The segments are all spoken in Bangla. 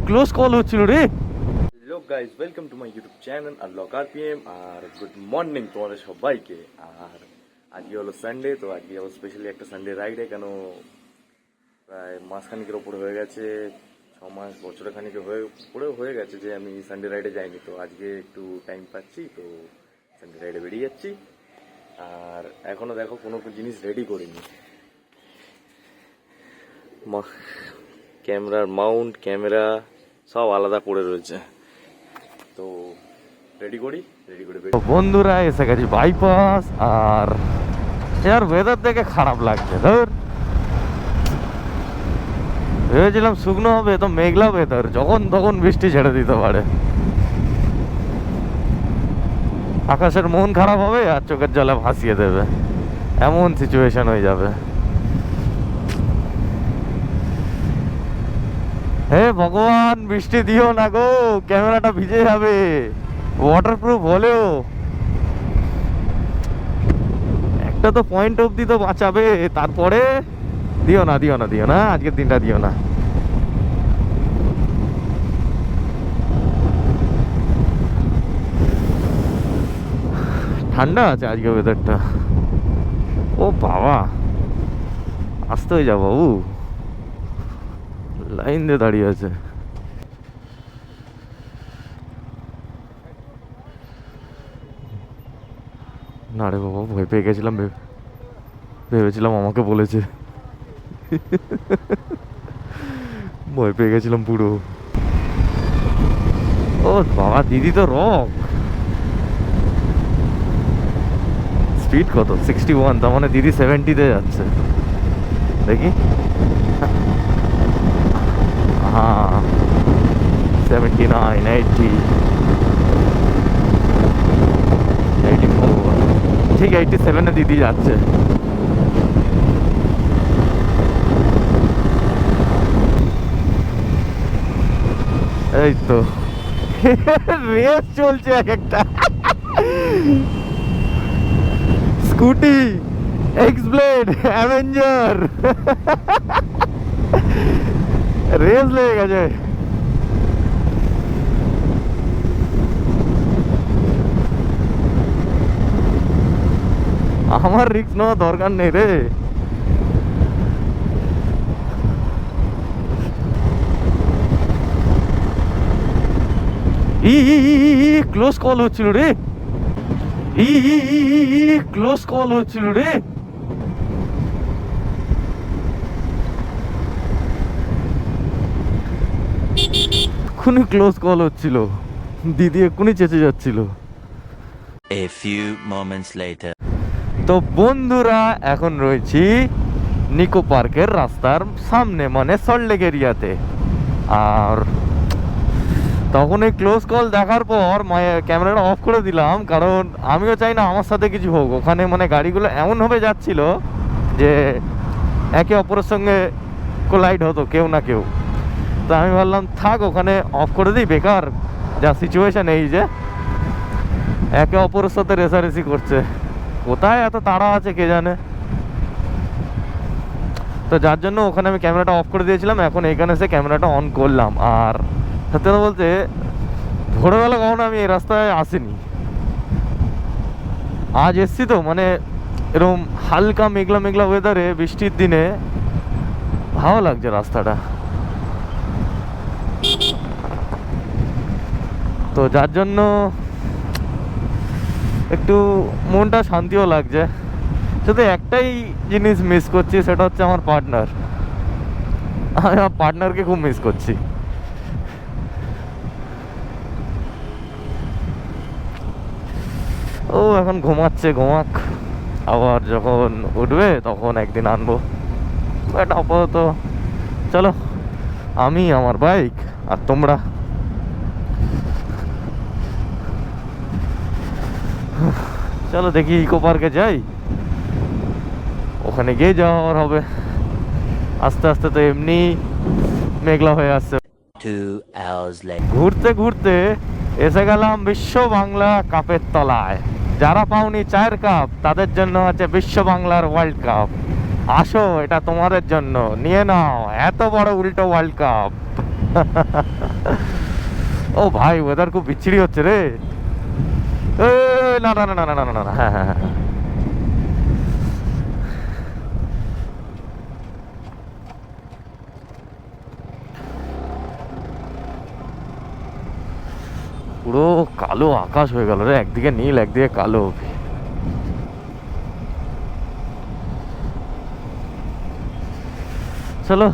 ক্লোজ কল হচ্ছিল রে। Hello guys, welcome to my YouTube channel unlock RPM. আর গুড মর্নিং তোমাদের সবাইকে। আর আজকে হলো সানডে, তো আজকে যাবো স্পেশালি একটা সানডে রাইডে। কেন প্রায় মাসখানিকের ওপরে হয়ে গেছে, 6 মাস বছরের খানিকে হয়ে গেছে যে আমি সানডে রাইডে যাইনি। তো আজকে একটু টাইম পাচ্ছি, তো সানডে রাইডে বেরিয়ে যাচ্ছি। আর এখনো দেখো কোনো জিনিস রেডি করিনি। ক্যামেরার মাউন্ট, ক্যামেরা সব আলাদা পড়ে রয়েছে, তো রেডি করে বন্ধুরা এসে গেছি বাইপাস। আর এর ওয়েদার দেখে খারাপ লাগছে। ধর ভেবেছিলাম শুকনো হবে, তো মেঘলা ওয়েদার, যখন তখন বৃষ্টি ছেড়ে দিতে পারে। আকাশের মন খারাপ হবে আর চোখের জলে ভাসিয়ে দেবে, এমন সিচুয়েশন হয়ে যাবে। হে ভগবান, বৃষ্টি দিও না গো, ক্যামেরাটা ভিজে যাবে। ওয়াটারপ্রুফ হলেও একটা তো পয়েন্ট অবধি তো বাঁচাবে, তারপরে দিও না দিও না দিও না, আজকের দিনটা দিও না। ঠান্ডা আছে আজকে ওয়েদারটা। ও বাবা, আসতে হয়ে যাবো বাবু, লাইন দিয়ে দাঁড়িয়ে আছে। না রে বাবা, ভয় পেয়ে গেছিলাম, ভেবেছিলাম আমাকে বলেছে। ভয় পেয়ে গেছিলাম পুরো। ও বাবা, দিদি তো রক। স্পিড কত? 61, তার মানে দিদি 70-তে যাচ্ছে। দেখি, হ্যাঁ 79, 80, 84, ঠিক 87-এ দিদি যাচ্ছে। এই তো রেস চলছে এক একটা। Scooty, x blade, Avenger, race লেগে গেছে। আমার রিস্ক নেওয়ার দরকার নেই রে। ক্লোজ কল হচ্ছিল রে। ক্লোজ কল হচ্ছিল রে। এক্ষুনি ক্লোজ কল হচ্ছিল, দিদি এক্ষুনি চেঁচে যাচ্ছিল। A few moments later. তো বন্ধুরা, এখন রয়েছি নিকো পার্কের রাস্তার সামনে, মানে সল্টলেক এরিয়াতে। আর তখন এই ক্লোজ কল দেখার পর ক্যামেরাটা অফ করে দিলাম, কারণ আমিও চাই না আমার সাথে কিছু হোক। ওখানে মানে গাড়িগুলো এমনভাবে যাচ্ছিল যে একে অপরের সঙ্গে কোলাইড হতো কেউ না কেউ। তো আমি ভাবলাম থাক, ওখানে অফ করে দিই, বেকার যা সিচুয়েশন এই যে একে অপরের সাথে রেসারেসি করছে, কোথায় এত তাড়া আছে কে জানে। তো যার জন্য ওখানে আমি ক্যামেরাটা অফ করে দিয়েছিলাম। এখন এইখানে এসে ক্যামেরাটা অন করলাম। আর সত্যি কথা বলতে ভোরবেলা কখনো আমি এই রাস্তায় আসিনি, আজ এসছি। তো মানে এরকম হালকা মেঘলা মেঘলা ওয়েদারে, বৃষ্টির দিনে ভালো লাগছে রাস্তাটা। তো যার জন্য একটু মনটা শান্তিও লাগছে। শুধু একটাই জিনিস মিস করছি, সেটা হচ্ছে আমার পার্টনার। আমি আমার পার্টনারকে খুব মিস করছি। ও এখন ঘুমাচ্ছে, ঘুমাক, আবার যখন উঠবে তখন একদিন আনবো। বাট আপাতত চলো, আমি, আমার বাইক আর তোমরা। চলো দেখি ইকো পার্কে যাই, ওখানে গিয়ে যাওয়ার হবে। আস্তে আস্তে তো এমনি মেঘলা হয়ে আসছে। 2 hours later. ঘুরতে ঘুরতে এসে গেলাম বিশ্ব বাংলা কাপের তলায়। যারা পাওনি চায়ের কাপ তাদের জন্য আছে বিশ্ব বাংলার ওয়ার্ল্ড কাপ। আসো, এটা তোমাদের জন্য, নিয়ে নাও এত বড় উল্টো ওয়ার্ল্ড কাপ। ও ভাই, ওয়েদার খুব বিচ্ছিরি হচ্ছে রে। এ, না না না না না না না, হ্যাঁ হ্যাঁ হ্যাঁ। পুরো কালো আকাশ হয়ে গেল রে, একদিকে নীল একদিকে কালো। চলো,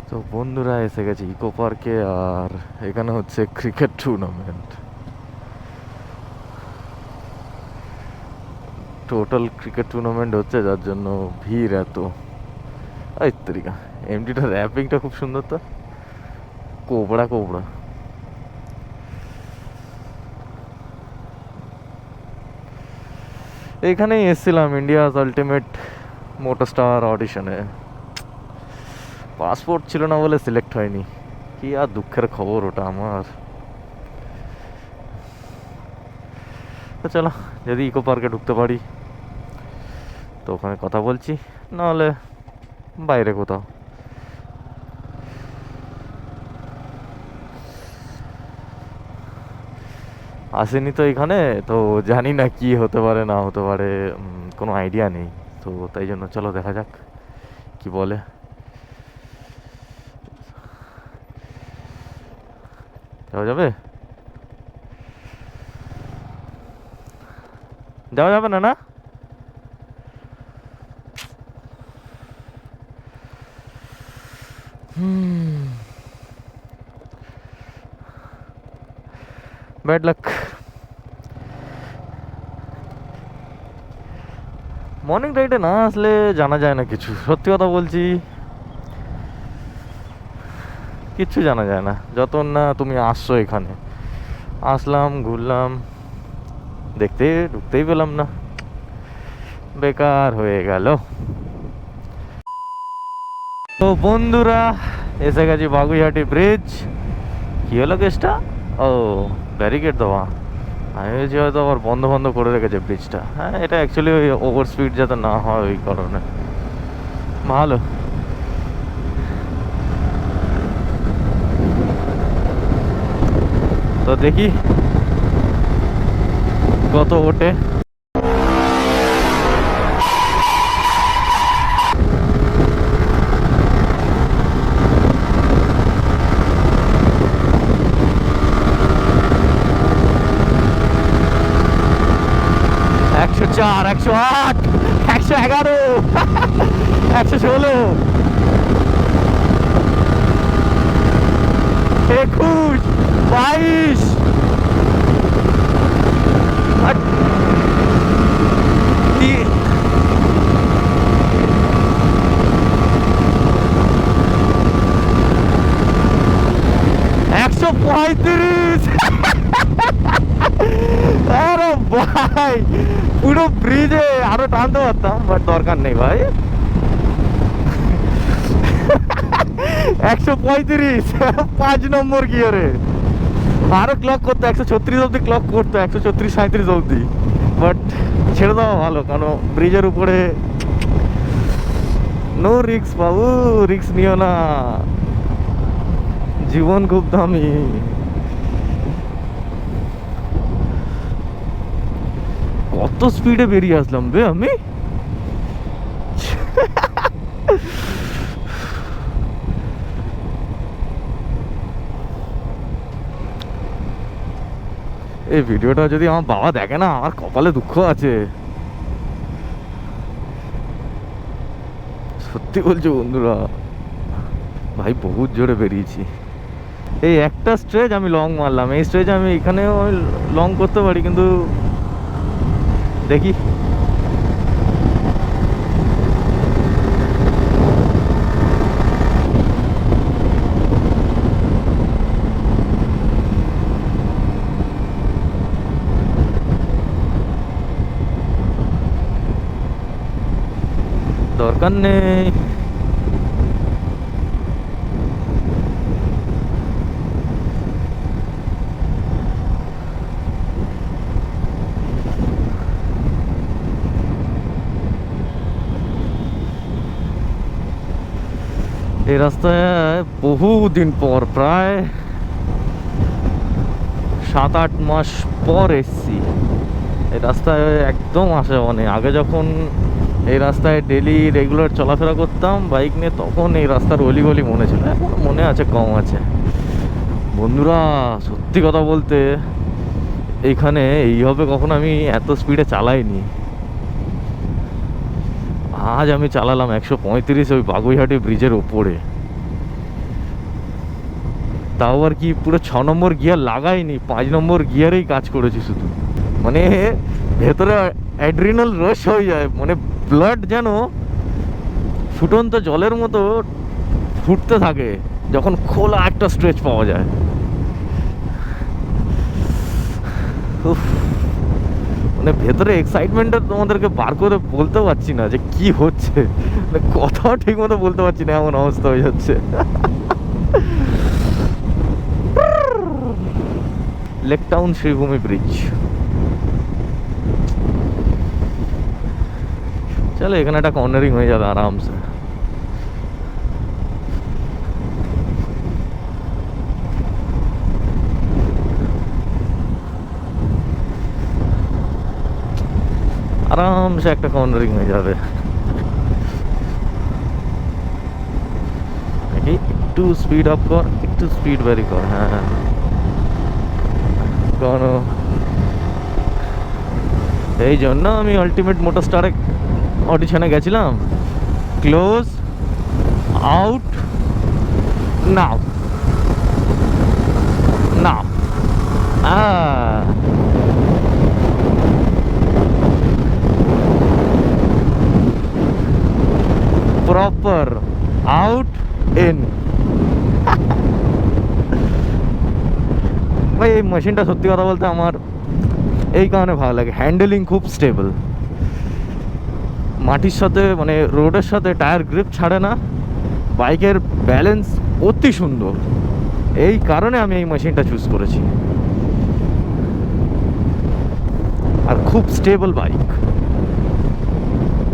তো বন্ধুরা এসে গেছে ইকো পার্কে, আর এখানে হচ্ছে cricket tournament. Total cricket tournament হচ্ছে, যার জন্য ভিড় এত। এই তরিকা, এমডিটা র্যাপিংটা খুব সুন্দর তো, কোবড়া কোবড়া। এখানেই এসেছিলাম ইন্ডিয়াস আলটিমেট মোটর স্টার অডিশনে। পাসপোর্ট ছিল না বলে সিলেক্ট হয়নি, কি আর দুঃখের খবর ওটা আমার। তো চলো, যদি ইকো পার্কে ঢুকতে পারি তো ওখানে কথা বলছি, নাহলে বাইরে কোথাও। আসেনি তো এখানে, তো জানি না কি হতে পারে না হতে পারে, কোনো আইডিয়া নেই। তো তাই জন্য চলো দেখা যাক কি বলে। যাওয়া যাবে? যাওয়া যাবে না? না, ব্যাড লাক। মর্নিং রাইডে না আসলে জানা যায় না কিছু, সত্যি কথা বলছি, কিচ্ছু জানা যায় না যতক্ষণ না তুমি আসছো এখানে। আসলাম, ঘুরলাম, ঢুকতেই পেলাম না, বেকার হয়ে গেল। তো বন্ধুরা এসে গেছি বাগুইহাটি ব্রিজ। কি হলো কেসটা? ও, ব্যারিকেড দেওয়া। আমি ভেবেছি হয়তো আবার বন্ধ বন্ধ করে রেখেছে ব্রিজটা। হ্যাঁ, এটা অ্যাকচুয়ালি ওই ওভার স্পিড যাতে না হয় ওই কারণে। ভালো। তো দেখি কত ওঠে। একশো চার, 108, 111, 116, 21, 22, 135। আরে ভাই, পুরো ব্রিজে আরো টানতে পারতাম, বাট দরকার নেই ভাই। 135, 5 নম্বর গিয়ারে। আরো ক্লক করতো, 136 অব্দি ক্লক করতো, 136, 37 অব্দি, বাট ছেড়ে দেওয়া ভালো, কারণ ব্রিজের উপরে নো রিক্স বাবু, রিক্স নিও না, জীবন খুব দামি। কত স্পিডে বেরিয়ে আসলাম বে আমি। এই ভিডিওটা যদি আমার বাবা দেখে না, আমার কপালে দুঃখ আছে, সত্যি বলছো বন্ধুরা। ভাই বহুত জোরে বেরিয়েছি। এই একটা স্ট্রেচ আমি লং মারলাম, এই স্ট্রেচ আমি এখানেও লং করতে পারি, কিন্তু দেখি। দরকার নেই। এই রাস্তায় বহুদিন পর, প্রায় 7-8 মাস পর এসছি। এই রাস্তায় একদম আসা মানে আগে যখন এই রাস্তায় ডেলি রেগুলার চলাফেরা করতাম বাইক নিয়ে, তখন এই রাস্তার অলিগলি মনে ছিল, এখন মনে আছে কম আছে। বন্ধুরা সত্যি কথা বলতে এইখানে এইভাবে কখনো আমি এত স্পিডে চালাইনি। আজ আমি চালালাম 135 ওই বাগুইহাটি ব্রিজের ওপরে, তাও আর কি পুরো 6 নম্বর গিয়ার লাগাইনি, 5 নম্বর গিয়ারেই কাজ করেছি শুধু। মানে ভেতরে অ্যাড্রিনাল রশ হয়ে যায়, মানে ব্লাড যেন ফুটন্ত জলের মতো ফুটতে থাকে যখন খোলা একটা স্ট্রেচ পাওয়া যায়। উফ, মানে ভেতরে এক্সাইটমেন্টটা তোমাদেরকে বার করে বলতে পারছি না যে কি হচ্ছে, মানে কথাও ঠিক মতো বলতে পারছি না, এমন অবস্থা হয়ে যাচ্ছে। Lake Town Sreebhumi bridge. চলো এখানে একটা কর্নারিং হয়ে যাবে আরামসে। আরামসে একটা কর্নারিং হয়ে যাবে। একটু স্পিড আপ কর, একটু স্পিড ভ্যারি কর। হ্যাঁ কোনো এই জন্য আমি আলটিমেট মোটর স্টারে অডিশনে গেছিলাম। Close out now now. Proper out in. ভাই এই মেশিনটা সত্যি কথা বলতে আমার এই কারণে ভালো লাগে, হ্যান্ডেলিং খুব স্টেবল, মাটির সাথে মানে রোডের সাথে টায়ার গ্রিপ ছাড়ে না, বাইকের ব্যালেন্স অতি সুন্দর, এই কারণে আমি এই মেশিনটা চুজ করেছি। আর খুব স্টেবল বাইক,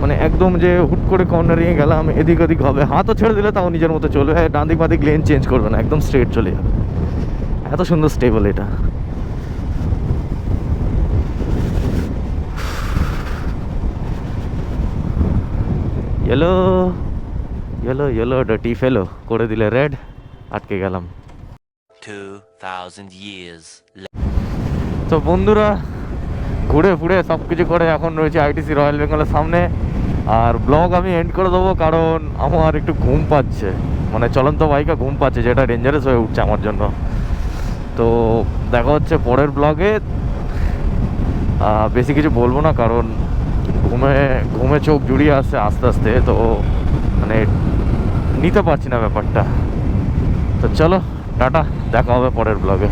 মানে একদম যে হুট করে কর্নারিংয়ে গেলাম এদিক ওদিক হবে, হাতও ছেড়ে দিলে তাও নিজের মতো চলবে, ডান দিক বাদিক লেন চেঞ্জ করবে না, একদম স্ট্রেট চলে যাবে, এত সুন্দর স্টেবল এটা। ইয়েলো ইয়েলো ইয়েলো ডার্টি ফেলো করে দিলে রেড, আটকে গেলাম। 2000 years তো বন্ধুরা ঘুরে ফুরে সব কিছু করে এখন রয়েছে আইটিসি রয়্যাল বেঙ্গলের সামনে, আর ব্লগ আমি এন্ড করে দেবো কারণ আমার একটু ঘুম পাচ্ছে, মানে চলন্ত বাইকে ঘুম পাচ্ছে, যেটা ডেঞ্জারাস হয়ে উঠছে আমার জন্য। তো দেখা হচ্ছে পরের ব্লগে। বেশি কিছু বলবো না কারণ ঘুমে চোখ জুড়িয়ে আসছে আস্তে আস্তে, তো মানে নিতে পারছি না ব্যাপারটা। তো চলো টাটা, দেখা হবে পরের ব্লগে।